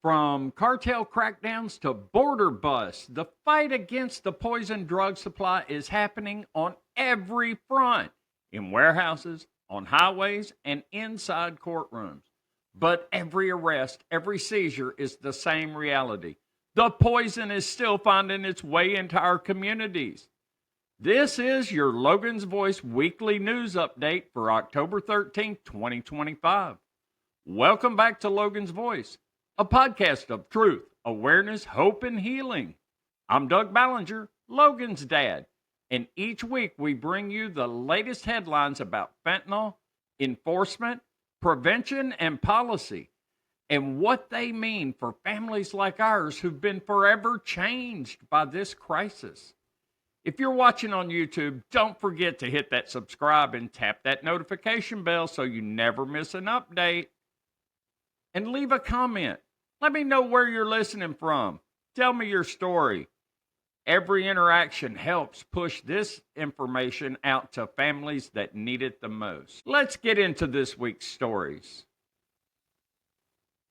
From cartel crackdowns to border busts, the fight against the poison drug supply is happening on every front in warehouses, on highways, and inside courtrooms. But every arrest, every seizure is the same reality. The poison is still finding its way into our communities. This is your Logan's Voice weekly news update for October 13th, 2025. Welcome back to Logan's Voice, a podcast of truth, awareness, hope, and healing. I'm Doug Ballinger, Logan's dad, and each week we bring you the latest headlines about fentanyl, enforcement, prevention, and policy, and what they mean for families like ours who've been forever changed by this crisis. If you're watching on YouTube, don't forget to hit that subscribe and tap that notification bell so you never miss an update. And leave a comment. Let me know where you're listening from. Tell me your story. Every interaction helps push this information out to families that need it the most. Let's get into this week's stories.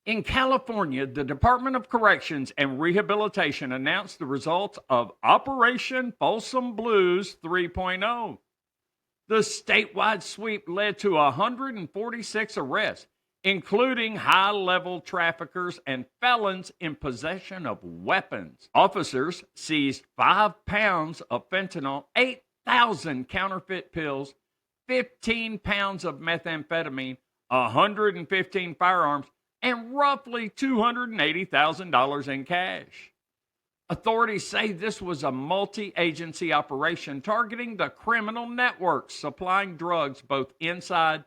In California, the Department of Corrections and Rehabilitation announced the results of Operation Folsom Blues 3.0. The statewide sweep led to 146 arrests, including high-level traffickers and felons in possession of weapons. Officers seized 5 pounds of fentanyl, 8,000 counterfeit pills, 15 pounds of methamphetamine, 115 firearms, and roughly $280,000 in cash. Authorities say this was a multi-agency operation targeting the criminal networks supplying drugs both inside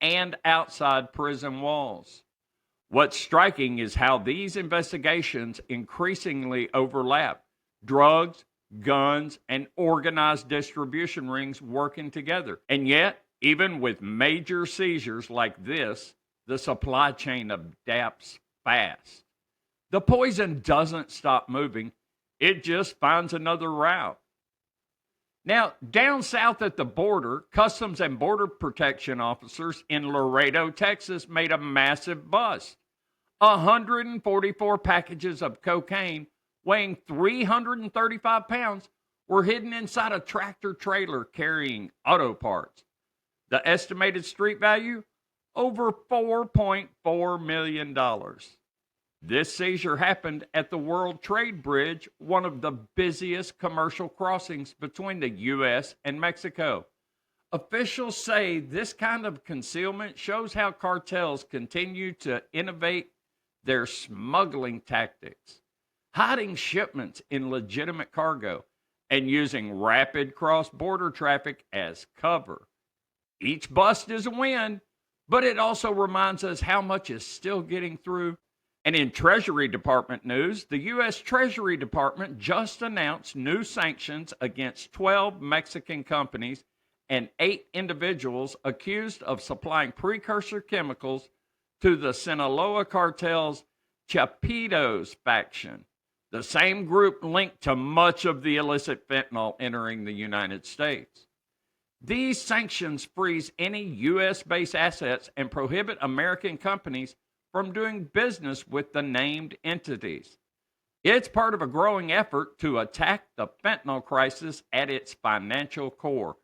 and outside prison walls. What's striking is how these investigations increasingly overlap: drugs, guns, and organized distribution rings working together. And yet, even with major seizures like this, the supply chain adapts fast. The poison doesn't stop moving, it just finds another route. Now, down south at the border, Customs and Border Protection officers in Laredo, Texas, made a massive bust. 144 packages of cocaine weighing 335 pounds were hidden inside a tractor trailer carrying auto parts. The estimated street value? Over $4.4 million. This seizure happened at the World Trade Bridge, one of the busiest commercial crossings between the U.S. and Mexico. Officials say this kind of concealment shows how cartels continue to innovate their smuggling tactics, hiding shipments in legitimate cargo and using rapid cross-border traffic as cover. Each bust is a win, but it also reminds us how much is still getting through. And in Treasury Department news, the U.S. Treasury Department just announced new sanctions against 12 Mexican companies and 8 individuals accused of supplying precursor chemicals to the Sinaloa cartel's Chapitos faction, the same group linked to much of the illicit fentanyl entering the United States. These sanctions freeze any U.S.-based assets and prohibit American companies from doing business with the named entities. It's part of a growing effort to attack the fentanyl crisis at its financial core,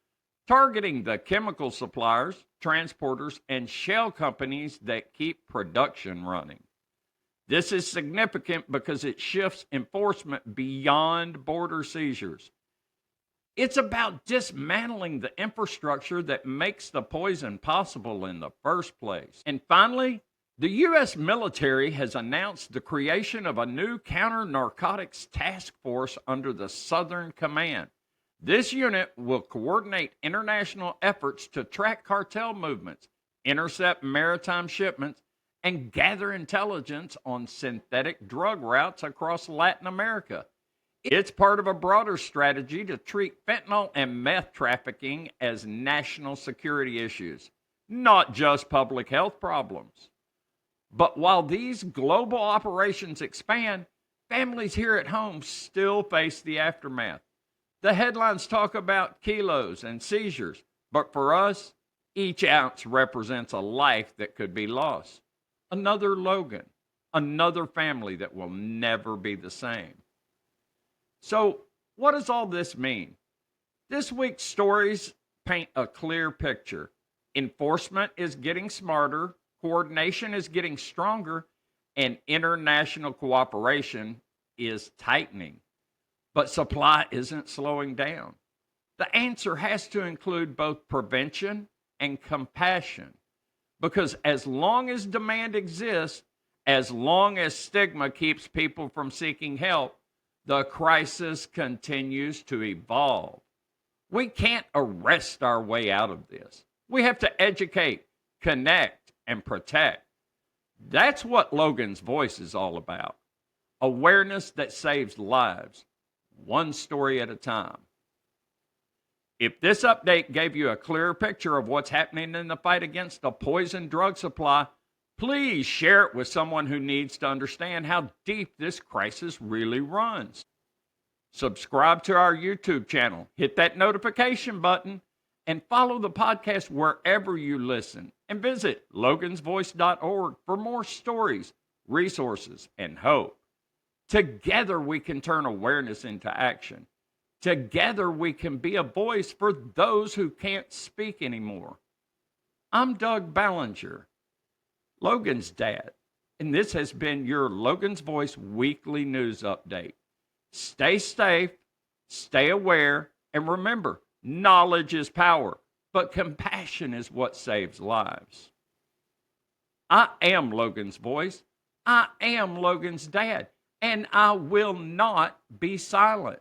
targeting the chemical suppliers, transporters, and shell companies that keep production running. This is significant because it shifts enforcement beyond border seizures. It's about dismantling the infrastructure that makes the poison possible in the first place. And finally, the U.S. military has announced the creation of a new counter-narcotics task force under the Southern Command. This unit will coordinate international efforts to track cartel movements, intercept maritime shipments, and gather intelligence on synthetic drug routes across Latin America. It's part of a broader strategy to treat fentanyl and meth trafficking as national security issues, not just public health problems. But while these global operations expand, families here at home still face the aftermath. The headlines talk about kilos and seizures, but for us, each ounce represents a life that could be lost. Another Logan, another family that will never be the same. So, what does all this mean? This week's stories paint a clear picture. Enforcement is getting smarter, coordination is getting stronger, and international cooperation is tightening. But supply isn't slowing down. The answer has to include both prevention and compassion. Because as long as demand exists, as long as stigma keeps people from seeking help, the crisis continues to evolve. We can't arrest our way out of this. We have to educate, connect, and protect. That's what Logan's Voice is all about. Awareness that saves lives, one story at a time. If this update gave you a clearer picture of what's happening in the fight against the poison drug supply, please share it with someone who needs to understand how deep this crisis really runs. Subscribe to our YouTube channel, hit that notification button, and follow the podcast wherever you listen. And visit logansvoice.org for more stories, resources, and hope. Together we can turn awareness into action. Together we can be a voice for those who can't speak anymore. I'm Doug Ballinger, Logan's dad, and this has been your Logan's Voice weekly news update. Stay safe, stay aware, and remember, knowledge is power, but compassion is what saves lives. I am Logan's Voice. I am Logan's dad, and I will not be silent.